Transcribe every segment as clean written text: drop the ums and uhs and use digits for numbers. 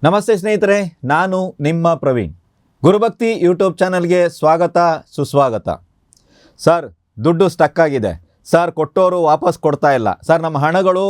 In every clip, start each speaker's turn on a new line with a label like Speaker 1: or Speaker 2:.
Speaker 1: ನಮಸ್ತೆ ಸ್ನೇಹಿತರೆ, ನಾನು ನಿಮ್ಮ ಪ್ರವೀಣ್. ಗುರುಭಕ್ತಿ ಯೂಟ್ಯೂಬ್ ಚಾನಲ್ಗೆ ಸ್ವಾಗತ ಸುಸ್ವಾಗತ. ಸರ್, ದುಡ್ಡು ಸ್ಟಕ್ ಆಗಿದೆ ಸರ್, ಕೊಟ್ಟೋರು ವಾಪಸ್ ಕೊಡ್ತಾ ಇಲ್ಲ ಸರ್, ನಮ್ಮ ಹಣಗಳು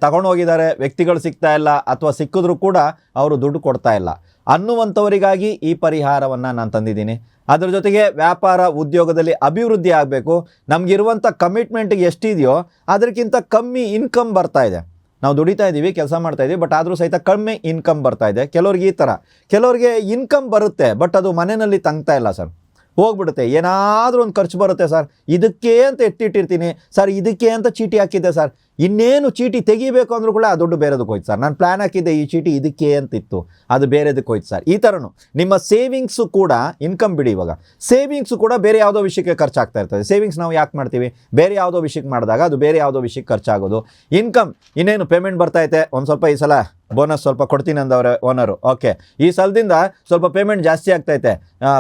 Speaker 1: ತಗೊಂಡು ಹೋಗಿದ್ದಾರೆ, ವ್ಯಕ್ತಿಗಳು ಸಿಗ್ತಾ ಇಲ್ಲ, ಅಥವಾ ಸಿಕ್ಕಿದ್ರೂ ಕೂಡ ಅವರು ದುಡ್ಡು ಕೊಡ್ತಾ ಇಲ್ಲ ಅನ್ನುವಂಥವರಿಗಾಗಿ ಈ ಪರಿಹಾರವನ್ನು ನಾನು ತಂದಿದ್ದೀನಿ. ಅದರ ಜೊತೆಗೆ ವ್ಯಾಪಾರ ಉದ್ಯೋಗದಲ್ಲಿ ಅಭಿವೃದ್ಧಿ ಆಗಬೇಕು, ನಮಗಿರುವಂಥ ಕಮಿಟ್ಮೆಂಟ್ಗೆ ಎಷ್ಟಿದೆಯೋ ಅದಕ್ಕಿಂತ ಕಮ್ಮಿ ಇನ್ಕಮ್ ಬರ್ತಾ ಇದೆ. ನಾವು ದುಡಿತಾ ಇದ್ದೀವಿ, ಕೆಲಸ ಮಾಡ್ತಾ ಇದ್ದೀವಿ, ಬಟ್ ಆದರೂ ಸಹಿತ ಕಮ್ಮಿ ಇನ್ಕಮ್ ಬರ್ತಾ ಇದೆ. ಕೆಲವ್ರಿಗೆ ಈ ಥರ, ಕೆಲವ್ರಿಗೆ ಇನ್ಕಮ್ ಬರುತ್ತೆ ಬಟ್ ಅದು ಮನೆಯಲ್ಲಿ ತಂಗ್ತಾ ಇಲ್ಲ ಸರ್, ಹೋಗ್ಬಿಡುತ್ತೆ. ಏನಾದರೂ ಒಂದು ಖರ್ಚು ಬರುತ್ತೆ ಸರ್, ಇದಕ್ಕೆ ಅಂತ ಎತ್ತಿಟ್ಟಿರ್ತೀನಿ ಸರ್, ಇದಕ್ಕೆ ಅಂತ ಚೀಟಿ ಹಾಕಿದ್ದೆ ಸರ್, ಇನ್ನೇನು ಚೀಟಿ ತೆಗಿಬೇಕು ಅಂದರೂ ಕೂಡ ಆ ದುಡ್ಡು ಬೇರೆದಕ್ಕೆ ಹೋಯ್ತು ಸರ್, ನಾನು ಪ್ಲ್ಯಾನ್ ಹಾಕಿದ್ದೆ ಈ ಚೀಟಿ ಇದಕ್ಕೆ ಅಂತಿತ್ತು, ಅದು ಬೇರೆದಕ್ಕೆ ಹೋಯ್ತು ಸರ್. ಈ ಥರನೂ ನಿಮ್ಮ ಸೇವಿಂಗ್ಸು ಕೂಡ, ಇನ್ಕಮ್ ಬಿಡಿ, ಇವಾಗ ಸೇವಿಂಗ್ಸು ಕೂಡ ಬೇರೆ ಯಾವುದೋ ವಿಷಯಕ್ಕೆ ಖರ್ಚಾಗ್ತಾ ಇರ್ತದೆ. ಸೇವಿಂಗ್ಸ್ ನಾವು ಯಾಕೆ ಮಾಡ್ತೀವಿ? ಬೇರೆ ಯಾವುದೋ ವಿಷಯಕ್ಕೆ ಮಾಡಿದಾಗ ಅದು ಬೇರೆ ಯಾವುದೋ ವಿಷಯಕ್ಕೆ ಖರ್ಚಾಗೋದು. ಇನ್ಕಮ್ ಇನ್ನೇನು ಪೇಮೆಂಟ್ ಬರ್ತೈತೆ, ಒಂದು ಸ್ವಲ್ಪ ಈ ಸಲ ಬೋನಸ್ ಸ್ವಲ್ಪ ಕೊಡ್ತೀನಿ ಅಂದವ್ರೆ ಓನರು, ಓಕೆ, ಈ ಸಲದಿಂದ ಸ್ವಲ್ಪ ಪೇಮೆಂಟ್ ಜಾಸ್ತಿ ಆಗ್ತೈತೆ,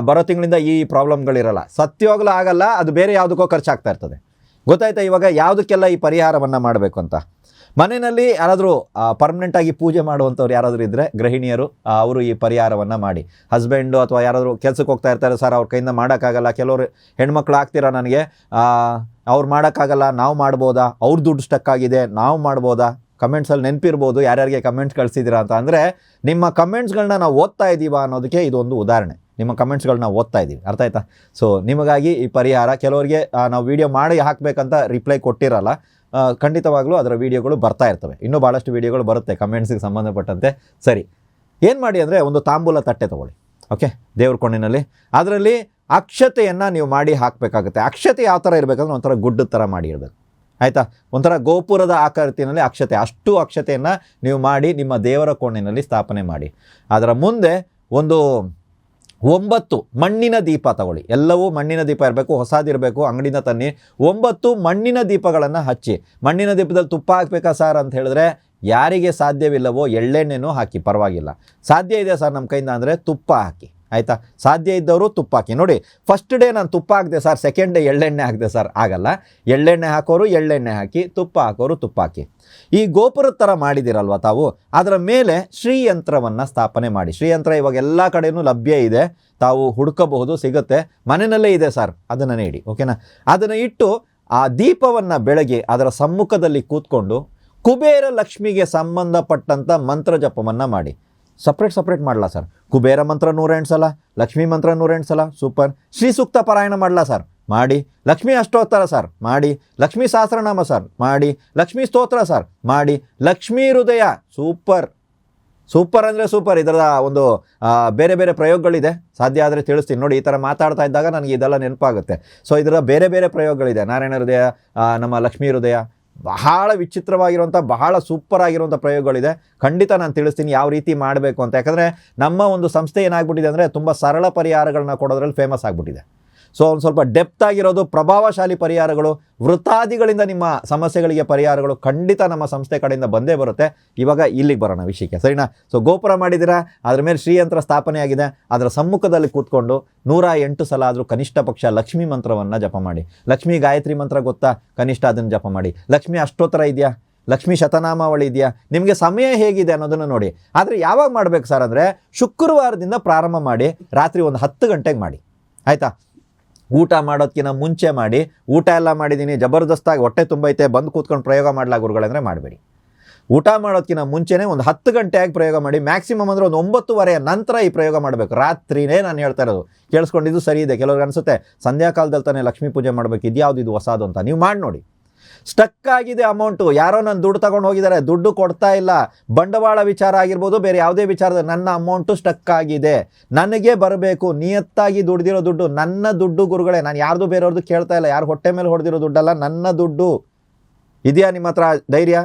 Speaker 1: ಬರೋ ತಿಂಗಳಿಂದ ಈ ಪ್ರಾಬ್ಲಮ್ಗಳಿರಲ್ಲ, ಸತ್ಯವಾಗಲೂ ಆಗಲ್ಲ, ಅದು ಬೇರೆ ಯಾವುದಕ್ಕೋ ಖರ್ಚಾಗ್ತಾ ಇರ್ತದೆ. ಗೊತ್ತಾಯ್ತಾ ಇವಾಗ ಯಾವುದಕ್ಕೆಲ್ಲ ಈ ಪರಿಹಾರವನ್ನು ಮಾಡಬೇಕು ಅಂತ? ಮನೆಯಲ್ಲಿ ಯಾರಾದರೂ ಪರ್ಮನೆಂಟಾಗಿ ಪೂಜೆ ಮಾಡುವಂಥವ್ರು ಯಾರಾದರೂ ಇದ್ದರೆ, ಗೃಹಿಣಿಯರು, ಅವರು ಈ ಪರಿಹಾರವನ್ನು ಮಾಡಿ. ಹಸ್ಬೆಂಡು ಅಥವಾ ಯಾರಾದರೂ ಕೆಲಸಕ್ಕೆ ಹೋಗ್ತಾ ಇರ್ತಾರೆ ಸರ್, ಅವ್ರ ಕೈಯಿಂದ ಮಾಡೋಕ್ಕಾಗಲ್ಲ, ಕೆಲವರು ಹೆಣ್ಮಕ್ಳು ಆಗ್ತೀರಾ ನನಗೆ, ಅವ್ರು ಮಾಡೋಕ್ಕಾಗಲ್ಲ, ನಾವು ಮಾಡ್ಬೋದಾ, ಅವ್ರ ದುಡ್ಡು ಸ್ಟಕ್ ಆಗಿದೆ, ನಾವು ಮಾಡ್ಬೋದಾ? ಕಮೆಂಟ್ಸಲ್ಲಿ ನೆನಪಿರ್ಬೋದು ಯಾರ್ಯಾರಿಗೆ ಕಮೆಂಟ್ಸ್ ಕಳಿಸಿದ್ದೀರಾ ಅಂತ. ಅಂದರೆ ನಿಮ್ಮ ಕಮೆಂಟ್ಸ್ಗಳನ್ನ ನಾವು ಓದ್ತಾ ಇದ್ದೀವಾ ಅನ್ನೋದಕ್ಕೆ ಇದೊಂದು ಉದಾಹರಣೆ. ನಿಮ್ಮ ಕಮೆಂಟ್ಸ್ಗಳನ್ನ ಓದ್ತಾ ಇದ್ದೀವಿ, ಅರ್ಥ ಆಯ್ತಾ? ಸೊ ನಿಮಗಾಗಿ ಈ ಪರಿಹಾರ. ಕೆಲವರಿಗೆ ನಾವು ವೀಡಿಯೋ ಮಾಡಿ ಹಾಕಬೇಕಂತ ರಿಪ್ಲೈ ಕೊಟ್ಟಿರಲ್ಲ, ಖಂಡಿತವಾಗ್ಲೂ ಅದರ ವೀಡಿಯೋಗಳು ಬರ್ತಾ ಇರ್ತವೆ, ಇನ್ನೂ ಭಾಳಷ್ಟು ವೀಡಿಯೋಗಳು ಬರುತ್ತೆ ಕಮೆಂಟ್ಸಿಗೆ ಸಂಬಂಧಪಟ್ಟಂತೆ. ಸರಿ, ಏನು ಮಾಡಿ ಅಂದರೆ, ಒಂದು ತಾಂಬೂಲ ತಟ್ಟೆ ತೊಗೊಳ್ಳಿ, ಓಕೆ, ದೇವ್ರ ಕೊಂಡಿನಲ್ಲಿ. ಅದರಲ್ಲಿ ಅಕ್ಷತೆಯನ್ನು ನೀವು ಮಾಡಿ ಹಾಕಬೇಕಾಗುತ್ತೆ. ಅಕ್ಷತೆ ಯಾವ ಥರ ಇರಬೇಕಂದ್ರೆ ಒಂಥರ ಗುಡ್ಡದ ಥರ ಮಾಡಿ ಇರಬೇಕು, ಆಯಿತಾ? ಒಂಥರ ಗೋಪುರದ ಆಕೃತಿಯಲ್ಲಿ ಅಕ್ಷತೆ, ಅಷ್ಟು ಅಕ್ಷತೆಯನ್ನು ನೀವು ಮಾಡಿ ನಿಮ್ಮ ದೇವರ ಕೋಣೆಯಲ್ಲಿ ಸ್ಥಾಪನೆ ಮಾಡಿ. ಅದರ ಮುಂದೆ ಒಂದು 9 ಮಣ್ಣಿನ ದೀಪ ತಗೊಳ್ಳಿ. ಎಲ್ಲವೂ ಮಣ್ಣಿನ ದೀಪ ಇರಬೇಕು, ಹೊಸದಿರಬೇಕು, ಅಂಗಡಿಯಿಂದ ತನ್ನಿ. 9 ಮಣ್ಣಿನ ದೀಪಗಳನ್ನು ಹಚ್ಚಿ. ಮಣ್ಣಿನ ದೀಪದಲ್ಲಿ ತುಪ್ಪ ಹಾಕಬೇಕಾ ಸರ್ ಅಂತ ಹೇಳಿದ್ರೆ, ಯಾರಿಗೆ ಸಾಧ್ಯವಿಲ್ಲವೋ ಎಳ್ಳೆಣ್ಣೆನೂ ಹಾಕಿ, ಪರವಾಗಿಲ್ಲ. ಸಾಧ್ಯ ಇದೆ ಸರ್ ನಮ್ಮ ಕೈಯಿಂದ ಅಂದರೆ ತುಪ್ಪ ಹಾಕಿ, ಆಯಿತಾ? ಸಾಧ್ಯ ಇದ್ದವರು ತುಪ್ಪ ಹಾಕಿ. ನೋಡಿ, ಫಸ್ಟ್ ಡೇ ನಾನು ತುಪ್ಪ ಹಾಕಿದೆ ಸರ್, ಸೆಕೆಂಡ್ ಡೇ ಎಳ್ಳೆಣ್ಣೆ ಹಾಕಿದೆ ಸರ್, ಆಗಲ್ಲ. ಎಳ್ಳೆಣ್ಣೆ ಹಾಕೋರು ಎಳ್ಳೆಣ್ಣೆ ಹಾಕಿ, ತುಪ್ಪ ಹಾಕೋರು ತುಪ್ಪ ಹಾಕಿ. ಈ ಗೋಪುರದ ಥರ ಮಾಡಿದಿರಲ್ವ ತಾವು, ಅದರ ಮೇಲೆ ಶ್ರೀಯಂತ್ರವನ್ನು ಸ್ಥಾಪನೆ ಮಾಡಿ. ಶ್ರೀಯಂತ್ರ ಇವಾಗ ಎಲ್ಲ ಕಡೆಯೂ ಲಭ್ಯ ಇದೆ, ತಾವು ಹುಡುಕಬಹುದು, ಸಿಗುತ್ತೆ. ಮನೆಯಲ್ಲೇ ಇದೆ ಸರ್, ಅದನ್ನು ಇಡಿ, ಓಕೆನಾ? ಅದನ್ನು ಇಟ್ಟು ಆ ದೀಪವನ್ನು ಬೆಳಗ್ಗೆ ಅದರ ಸಮ್ಮುಖದಲ್ಲಿ ಕೂತ್ಕೊಂಡು ಕುಬೇರ ಲಕ್ಷ್ಮಿಗೆ ಸಂಬಂಧಪಟ್ಟಂಥ ಮಂತ್ರ ಜಪವನ್ನು ಮಾಡಿ. ಸಪ್ರೇಟ್ ಮಾಡಲ್ಲ ಸರ್. ಕುಬೇರ ಮಂತ್ರ 108 ಸಲ, ಲಕ್ಷ್ಮೀ ಮಂತ್ರ 108 ಸಲ, ಸೂಪರ್. ಶ್ರೀ ಸೂಕ್ತ ಪಾರಾಯಣ ಮಾಡಲ್ಲ ಸರ್, ಮಾಡಿ. ಲಕ್ಷ್ಮೀ ಅಷ್ಟೋತ್ತರ ಸರ್, ಮಾಡಿ. ಲಕ್ಷ್ಮೀ ಸಹಸ್ರನಾಮ ಸರ್, ಮಾಡಿ. ಲಕ್ಷ್ಮೀ ಸ್ತೋತ್ರ ಸರ್, ಮಾಡಿ. ಲಕ್ಷ್ಮೀ ಹೃದಯ, ಸೂಪರ್ ಅಂದರೆ ಸೂಪರ್. ಇದರ ಒಂದು ಬೇರೆ ಬೇರೆ ಪ್ರಯೋಗಗಳಿದೆ, ಸಾಧ್ಯ ಆದರೆ ತಿಳಿಸ್ತೀನಿ. ನೋಡಿ, ಈ ಥರ ಮಾತಾಡ್ತಾ ಇದ್ದಾಗ ನನಗೆ ಇದೆಲ್ಲ ನೆನಪಾಗುತ್ತೆ. ಸೊ ಇದರ ಬೇರೆ ಬೇರೆ ಪ್ರಯೋಗಗಳಿದೆ. ನಾರಾಯಣ ಹೃದಯ, ನಮ್ಮ ಲಕ್ಷ್ಮೀ ಹೃದಯ, ಬಹಳ ವಿಚಿತ್ರವಾಗಿರುವಂಥ, ಬಹಳ ಸೂಪರ್ ಆಗಿರುವಂಥ ಪ್ರಯೋಗಗಳಿದೆ. ಖಂಡಿತ ನಾನು ತಿಳಿಸ್ತೀನಿ ಯಾವ ರೀತಿ ಮಾಡಬೇಕು ಅಂತ. ಯಾಕಂದರೆ ನಮ್ಮ ಒಂದು ಸಂಸ್ಥೆ ಏನಾಗ್ಬಿಟ್ಟಿದೆ ಅಂದರೆ, ತುಂಬ ಸರಳ ಪರಿಹಾರಗಳನ್ನ ಕೊಡೋದ್ರಲ್ಲಿ ಫೇಮಸ್ ಆಗಿಬಿಟ್ಟಿದೆ. ಸೊ ಒಂದು ಸ್ವಲ್ಪ ಡೆಪ್ತ್ ಆಗಿರೋದು, ಪ್ರಭಾವಶಾಲಿ ಪರಿಹಾರಗಳು, ವೃತ್ತಾದಿಗಳಿಂದ ನಿಮ್ಮ ಸಮಸ್ಯೆಗಳಿಗೆ ಪರಿಹಾರಗಳು ಖಂಡಿತ ನಮ್ಮ ಸಂಸ್ಥೆ ಕಡೆಯಿಂದ ಬಂದೇ ಬರುತ್ತೆ. ಇವಾಗ ಇಲ್ಲಿಗೆ ಬರೋಣ ವಿಷಯಕ್ಕೆ, ಸರಿನಾ? ಸೊ ಗೋಪುರ ಮಾಡಿದ್ದೀರಾ, ಅದ್ರ ಮೇಲೆ ಶ್ರೀಯಂತ್ರ ಸ್ಥಾಪನೆ ಆಗಿದೆ. ಅದರ ಸಮ್ಮುಖದಲ್ಲಿ ಕೂತ್ಕೊಂಡು 108 ಸಲ ಆದರೂ ಕನಿಷ್ಠ ಪಕ್ಷ ಲಕ್ಷ್ಮೀ ಮಂತ್ರವನ್ನು ಜಪ ಮಾಡಿ. ಲಕ್ಷ್ಮೀ ಗಾಯತ್ರಿ ಮಂತ್ರ ಗೊತ್ತಾ? ಕನಿಷ್ಠ ಅದನ್ನು ಜಪ ಮಾಡಿ. ಲಕ್ಷ್ಮೀ ಅಷ್ಟೋತ್ತರ ಇದೆಯಾ? ಲಕ್ಷ್ಮೀ ಶತನಾಮಾವಳಿ ಇದೆಯಾ? ನಿಮಗೆ ಸಮಯ ಹೇಗಿದೆ ಅನ್ನೋದನ್ನು ನೋಡಿ. ಆದರೆ ಯಾವಾಗ ಮಾಡಬೇಕು ಸರ್ ಅಂದರೆ, ಶುಕ್ರವಾರದಿಂದ ಪ್ರಾರಂಭ ಮಾಡಿ, ರಾತ್ರಿ ಒಂದು 10 ಗಂಟೆಗೆ ಮಾಡಿ, ಆಯಿತಾ? ಊಟ ಮಾಡೋದಕ್ಕಿಂತ ಮುಂಚೆ ಮಾಡಿ. ಊಟ ಎಲ್ಲ ಮಾಡಿದ್ದೀನಿ, ಜಬರ್ದಸ್ತಾಗಿ ಹೊಟ್ಟೆ ತುಂಬೈತೆ, ಬಂದು ಕೂತ್ಕೊಂಡು ಪ್ರಯೋಗ ಮಾಡಲಾ ಗುರುಗಳಂದರೆ ಮಾಡಬೇಡಿ. ಊಟ ಮಾಡೋದಕ್ಕಿಂತ ಮುಂಚೆನೇ ಒಂದು 10 ಗಂಟೆಯಾಗಿ ಪ್ರಯೋಗ ಮಾಡಿ. ಮ್ಯಾಕ್ಸಿಮಮ್ ಅಂದರೆ ಒಂದು 9:30 ನಂತರ ಈ ಪ್ರಯೋಗ ಮಾಡಬೇಕು. ರಾತ್ರಿನೇ ನಾನು ಹೇಳ್ತಾ ಇರೋದು, ಕೇಳಿಸ್ಕೊಂಡಿದ್ದು ಸರಿ ಇದೆ. ಕೆಲವ್ರಿಗೆ ಅನಿಸುತ್ತೆ ಸಂಧ್ಯಾಕಾಲದಲ್ಲಿ ತಾನೇ ಲಕ್ಷ್ಮೀ ಪೂಜೆ ಮಾಡಬೇಕು, ಇದ್ಯಾವುದು ಇದು ಹೊಸದು ಅಂತ. ನೀವು ಮಾಡಿ ನೋಡಿ. ಸ್ಟಕ್ ಆಗಿದೆ ಅಮೌಂಟು, ಯಾರೋ ನನ್ನ ದುಡ್ಡು ತಗೊಂಡು ಹೋಗಿದ್ದಾರೆ, ದುಡ್ಡು ಕೊಡ್ತಾ ಇಲ್ಲ, ಬಂಡವಾಳ ವಿಚಾರ ಆಗಿರ್ಬೋದು, ಬೇರೆ ಯಾವುದೇ ವಿಚಾರದಲ್ಲಿ ನನ್ನ ಅಮೌಂಟು ಸ್ಟಕ್ ಆಗಿದೆ, ನನಗೆ ಬರಬೇಕು, ನಿಯತ್ತಾಗಿ ದುಡ್ದಿರೋ ದುಡ್ಡು, ನನ್ನ ದುಡ್ಡು ಗುರುಗಳೇ, ನಾನು ಯಾರ್ದು ಬೇರೆಯವ್ರದ್ದು ಕೇಳ್ತಾ ಇಲ್ಲ, ಯಾರು ಹೊಟ್ಟೆ ಮೇಲೆ ಹೊಡೆದಿರೋ ದುಡ್ಡಲ್ಲ, ನನ್ನ ದುಡ್ಡು. ಇದೆಯಾ ನಿಮ್ಮ ಹತ್ರ ಧೈರ್ಯ?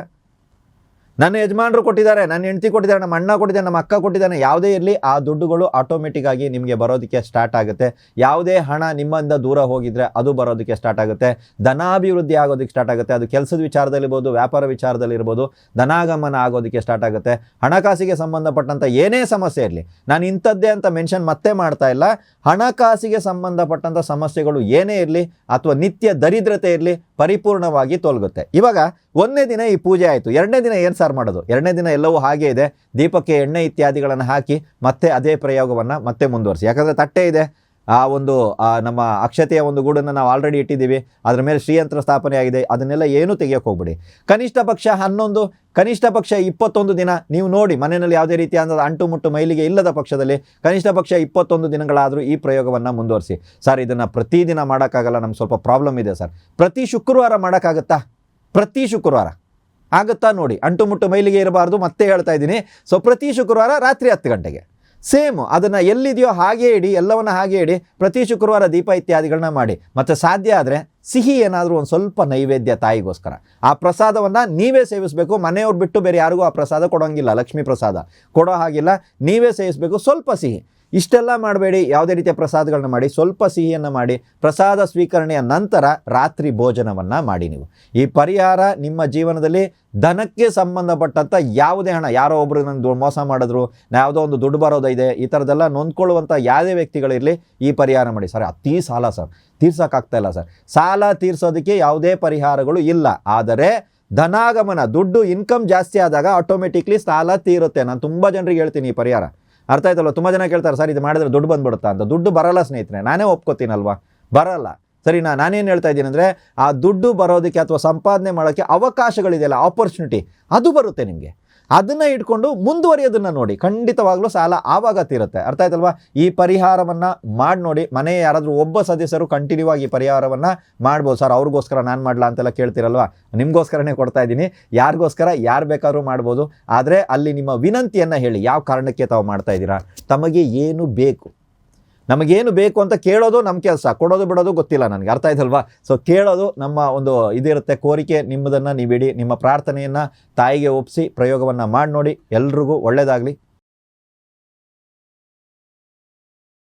Speaker 1: ನನ್ನ ಯಜಮಾನರು ಕೊಟ್ಟಿದ್ದಾರೆ, ನನ್ನ ಹೆಂಡತಿ ಕೊಟ್ಟಿದ್ದಾರೆ, ನಮ್ಮ ಅಣ್ಣ ಕೊಟ್ಟಿದ್ದಾರೆ, ನಮ್ಮ ಅಕ್ಕ ಕೊಟ್ಟಿದ್ದಾನೆ, ಯಾವುದೇ ಇರಲಿ, ಆ ದುಡ್ಡುಗಳು ಆಟೋಮೆಟಿಕ್ ಆಗಿ ನಿಮಗೆ ಬರೋದಕ್ಕೆ ಸ್ಟಾರ್ಟ್ ಆಗುತ್ತೆ. ಯಾವುದೇ ಹಣ ನಿಮ್ಮಿಂದ ದೂರ ಹೋಗಿದ್ರೆ ಅದು ಬರೋದಕ್ಕೆ ಸ್ಟಾರ್ಟ್ ಆಗುತ್ತೆ. ಧನಾಭಿವೃದ್ಧಿ ಆಗೋದಕ್ಕೆ ಸ್ಟಾರ್ಟ್ ಆಗುತ್ತೆ. ಅದು ಕೆಲಸದ ವಿಚಾರದಲ್ಲಿರ್ಬೋದು, ವ್ಯಾಪಾರ ವಿಚಾರದಲ್ಲಿರ್ಬೋದು, ಧನಾಗಮನ ಆಗೋದಕ್ಕೆ ಸ್ಟಾರ್ಟ್ ಆಗುತ್ತೆ. ಹಣಕಾಸಿಗೆ ಸಂಬಂಧಪಟ್ಟಂಥ ಏನೇ ಸಮಸ್ಯೆ ಇರಲಿ, ನಾನು ಇಂಥದ್ದೇ ಅಂತ ಮೆನ್ಷನ್ ಮತ್ತೆ ಮಾಡ್ತಾ ಇಲ್ಲ, ಹಣಕಾಸಿಗೆ ಸಂಬಂಧಪಟ್ಟಂಥ ಸಮಸ್ಯೆಗಳು ಏನೇ ಇರಲಿ ಅಥವಾ ನಿತ್ಯ ದರಿದ್ರತೆ ಇರಲಿ, ಪರಿಪೂರ್ಣವಾಗಿ ತೊಲಗುತ್ತೆ. ಇವಾಗ ಒಂದನೇ ದಿನ ಈ ಪೂಜೆ ಆಯಿತು. ಎರಡನೇ ದಿನ ಏನು ಸಾರ್ ಮಾಡೋದು? ಎರಡನೇ ದಿನ ಎಲ್ಲವೂ ಹಾಗೇ ಇದೆ, ದೀಪಕ್ಕೆ ಎಣ್ಣೆ ಇತ್ಯಾದಿಗಳನ್ನು ಹಾಕಿ ಮತ್ತೆ ಅದೇ ಪ್ರಯೋಗವನ್ನು ಮತ್ತೆ ಮುಂದುವರಿಸಿ. ಯಾಕಂದರೆ ತಟ್ಟೆ ಇದೆ, ಆ ಒಂದು ನಮ್ಮ ಅಕ್ಷತೆಯ ಒಂದು ಗೂಡನ್ನು ನಾವು ಆಲ್ರೆಡಿ ಇಟ್ಟಿದ್ದೀವಿ, ಅದರ ಮೇಲೆ ಶ್ರೀಯಂತ್ರ ಸ್ಥಾಪನೆ ಆಗಿದೆ, ಅದನ್ನೆಲ್ಲ ಏನೂ ತೆಗಿಯೋಕೆ ಹೋಗ್ಬಿಡಿ. ಕನಿಷ್ಠ ಪಕ್ಷ 11, ಕನಿಷ್ಠ ಪಕ್ಷ 21 ದಿನ ನೀವು ನೋಡಿ, ಮನೆಯಲ್ಲಿ ಯಾವುದೇ ರೀತಿಯಾದ ಅಂಟು ಮುಟ್ಟು ಮೈಲಿಗೆ ಇಲ್ಲದ ಪಕ್ಷದಲ್ಲಿ ಕನಿಷ್ಠ ಪಕ್ಷ 21 ದಿನಗಳಾದರೂ ಈ ಪ್ರಯೋಗವನ್ನು ಮುಂದುವರಿಸಿ. ಸರ್ ಇದನ್ನು ಪ್ರತಿದಿನ ಮಾಡೋಕ್ಕಾಗಲ್ಲ, ನಮ್ಗೆ ಸ್ವಲ್ಪ ಪ್ರಾಬ್ಲಮ್ ಇದೆ ಸರ್. ಪ್ರತಿ ಶುಕ್ರವಾರ ಮಾಡೋಕ್ಕಾಗತ್ತಾ? ಪ್ರತಿ ಶುಕ್ರವಾರ ಆಗುತ್ತಾ ನೋಡಿ? ಅಂಟು ಮುಟ್ಟು ಮೈಲಿಗೆ ಇರಬಾರ್ದು, ಮತ್ತೆ ಹೇಳ್ತಾ ಇದ್ದೀನಿ. ಸೊ ಪ್ರತಿ ಶುಕ್ರವಾರ ರಾತ್ರಿ 10 ಗಂಟೆಗೆ ಸೇಮ್ ಅದನ್ನು ಎಲ್ಲಿದೆಯೋ ಹಾಗೇ ಇಡಿ, ಎಲ್ಲವನ್ನು ಹಾಗೇ ಇಡಿ. ಪ್ರತಿ ಶುಕ್ರವಾರ ದೀಪ ಇತ್ಯಾದಿಗಳನ್ನ ಮಾಡಿ. ಮತ್ತು ಸಾಧ್ಯ ಆದರೆ ಸಿಹಿ ಏನಾದರೂ ಒಂದು ಸ್ವಲ್ಪ ನೈವೇದ್ಯ ತಾಯಿಗೋಸ್ಕರ, ಆ ಪ್ರಸಾದವನ್ನು ನೀವೇ ಸೇವಿಸಬೇಕು. ಮನೆಯವ್ರು ಬಿಟ್ಟು ಬೇರೆ ಯಾರಿಗೂ ಆ ಪ್ರಸಾದ ಕೊಡೋಂಗಿಲ್ಲ, ಲಕ್ಷ್ಮೀ ಪ್ರಸಾದ ಕೊಡೋ ಹಾಗಿಲ್ಲ, ನೀವೇ ಸೇವಿಸಬೇಕು. ಸ್ವಲ್ಪ ಸಿಹಿ, ಇಷ್ಟೆಲ್ಲ ಮಾಡಬೇಡಿ, ಯಾವುದೇ ರೀತಿಯ ಪ್ರಸಾದಗಳನ್ನ ಮಾಡಿ, ಸ್ವಲ್ಪ ಸಿಹಿಯನ್ನು ಮಾಡಿ. ಪ್ರಸಾದ ಸ್ವೀಕರಣೆಯ ನಂತರ ರಾತ್ರಿ ಭೋಜನವನ್ನು ಮಾಡಿ. ನೀವು ಈ ಪರಿಹಾರ ನಿಮ್ಮ ಜೀವನದಲ್ಲಿ ಧನಕ್ಕೆ ಸಂಬಂಧಪಟ್ಟಂಥ ಯಾವುದೇ ಹಣ, ಯಾರೋ ಒಬ್ಬರು ನನಗೆ ಮೋಸ ಮಾಡಿದ್ರು, ಯಾವುದೋ ಒಂದು ದುಡ್ಡು ಬರೋದಿದೆ, ಈ ಥರದ್ದೆಲ್ಲ ನೊಂದ್ಕೊಳ್ಳುವಂಥ ಯಾವುದೇ ವ್ಯಕ್ತಿಗಳಿರಲಿ ಈ ಪರಿಹಾರ ಮಾಡಿ. ಸರ್ ಅತಿ ಸಾಲ ಸರ್, ತೀರ್ಸೋಕ್ಕಾಗ್ತಾ ಇಲ್ಲ ಸರ್. ಸಾಲ ತೀರ್ಸೋದಕ್ಕೆ ಯಾವುದೇ ಪರಿಹಾರಗಳು ಇಲ್ಲ. ಆದರೆ ಧನಾಗಮನ, ದುಡ್ಡು ಇನ್ಕಮ್ ಜಾಸ್ತಿ ಆದಾಗ ಆಟೋಮೆಟಿಕ್ಲಿ ಸಾಲ ತೀರುತ್ತೆ. ನಾನು ತುಂಬ ಜನರಿಗೆ ಹೇಳ್ತೀನಿ ಈ ಪರಿಹಾರ, ಅರ್ಥ ಆಯ್ತಲ್ಲ? ತುಂಬ ಜನ ಕೇಳ್ತಾರೆ ಸರ್ ಇದು ಮಾಡಿದ್ರೆ ದುಡ್ಡು ಬಂದ್ಬಿಡುತ್ತಾ ಅಂತ. ದುಡ್ಡು ಬರಲ್ಲ ಸ್ನೇಹಿತರೆ, ನಾನೇ ಒಪ್ಕೋತೀನಲ್ವಾ, ಬರಲ್ಲ. ಸರಿನಾ? ನಾನೇನು ಹೇಳ್ತಾ ಇದ್ದೀನಿ ಅಂದರೆ, ಆ ದುಡ್ಡು ಬರೋದಕ್ಕೆ ಅಥವಾ ಸಂಪಾದನೆ ಮಾಡೋಕ್ಕೆ ಅವಕಾಶಗಳಿದೆಯಲ್ಲ, ಆಪರ್ಚುನಿಟಿ, ಅದು ಬರುತ್ತೆ ನಿಮಗೆ. ಅದನ್ನು ಇಟ್ಕೊಂಡು ಮುಂದುವರಿಯೋದನ್ನು ನೋಡಿ, ಖಂಡಿತವಾಗ್ಲೂ ಸಾಲ ಆವಾಗ ತೀರುತ್ತೆ. ಅರ್ಥ ಆಯ್ತಲ್ವಾ? ಈ ಪರಿಹಾರವನ್ನು ಮಾಡಿ ನೋಡಿ. ಮನೆಯ ಯಾರಾದರೂ ಒಬ್ಬ ಸದಸ್ಯರು ಕಂಟಿನ್ಯೂ ಆಗಿ ಈ ಪರಿಹಾರವನ್ನು ಮಾಡ್ಬೋದು. ಸರ್ ಅವ್ರಿಗೋಸ್ಕರ ನಾನು ಮಾಡಲ ಅಂತೆಲ್ಲ ಕೇಳ್ತಿರಲ್ವಾ? ನಿಮಗೋಸ್ಕರನೇ ಕೊಡ್ತಾ ಇದ್ದೀನಿ. ಯಾರಿಗೋಸ್ಕರ ಯಾರು ಬೇಕಾದ್ರೂ ಮಾಡ್ಬೋದು. ಆದರೆ ಅಲ್ಲಿ ನಿಮ್ಮ ವಿನಂತಿಯನ್ನು ಹೇಳಿ, ಯಾವ ಕಾರಣಕ್ಕೆ ತಾವು ಮಾಡ್ತಾ ಇದ್ದೀರಾ, ತಮಗೆ ಏನು ಬೇಕು, ನಮಗೇನು ಬೇಕು ಅಂತ ಕೇಳೋದು ನಮ್ಮ ಕೆಲಸ, ಕೊಡೋದು ಬಿಡೋದು ಗೊತ್ತಿಲ್ಲ ನನಗೆ. ಅರ್ಥ ಆಯ್ತಲ್ವಾ? ಸೊ ಕೇಳೋದು ನಮ್ಮ ಒಂದು ಇದಿರುತ್ತೆ, ಕೋರಿಕೆ ನಿಮ್ಮದನ್ನು ನೀವಿಡಿ. ನಿಮ್ಮ ಪ್ರಾರ್ಥನೆಯನ್ನು ತಾಯಿಗೆ ಒಪ್ಪಿಸಿ ಪ್ರಯೋಗವನ್ನು ಮಾಡಿ ನೋಡಿ. ಎಲ್ರಿಗೂ ಒಳ್ಳೆಯದಾಗಲಿ.